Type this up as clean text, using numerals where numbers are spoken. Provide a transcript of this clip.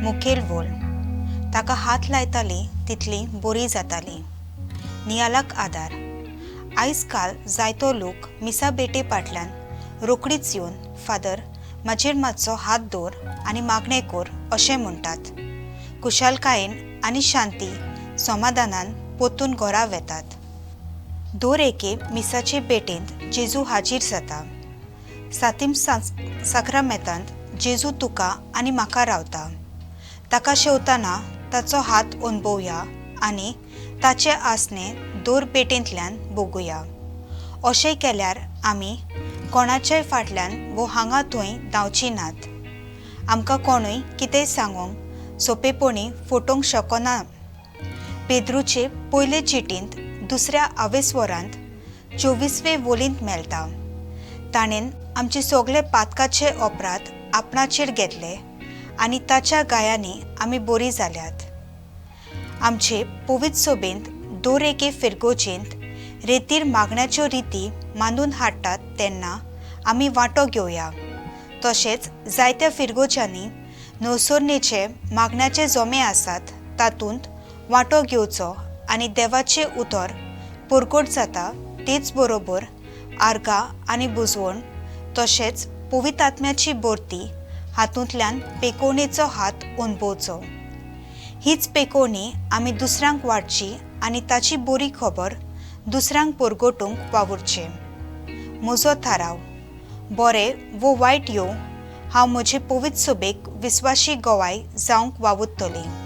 मुखेल वोल ताका हात लायताली तितली बरी जाताली। नियालाक आदार आयज काल जायतो लोक मिसा बेटे फाटल्यान रोकडीच येवन फादर म्हाजेर मातसो हात दवर आनी मागणें कर अशें म्हणटात। कुशालकायेन आनी शांती समाधानान पोतून घरा वेतात। दर एके मिसाचे बेटेंत जेजू हाजीर जाता। सातीम साक्रामेंतांत जेजू तुका आनी म्हाका रावता। ताका शेवताना ताचो हात अणभवया आनी ताचे आसने दर बेटेंतल्यान भोगुया। अशें केल्यार आमी कोणाच्याय फाटल्यान वो हांगा थंय धांवची नात। आमकां कोणूय कितेंय सांगूंक सोंपेपणी फटोवंक शकना। पेद्रूचे पयले चिटींत दुसऱ्या आवेस्वरांत 24वे वोलींत मेळटा। ताणें आमचे सगळे पातकाचे अपराध आपणाचेर घेतले आनी ताच्या गायांनी आमी बरी जाल्यात। आमचे पवित्र सभेंत दर एके फिरगोजेंत रेतीर मागण्याच्यो रिती मांडून हाडटात तेन्ना आमी वांटो घेवया। तशेंच जायत्या फिरगोज्यांनी नवसरणेचे मागण्याचे जमे आसात तातूंत वांटो घेवचो आनी देवाचें उतर परगट जाता तेच बरोबर आर्गां आनी बुजवण तशेंच पवित्र आत्म्याची भरती हातूंतल्यान पेकोवणेचो हात अणभवचो। हीच पेकोवणी आमी दुसऱ्यांक वाडची आनी ताची बरी खबर दुसऱ्यांक परगटूंक वावुरचें। म्हजो थाराव बरें वो वायट येवं हांव म्हजे पवित्र सभेक विस्वाशी गवाय जावंक वावुरतलें।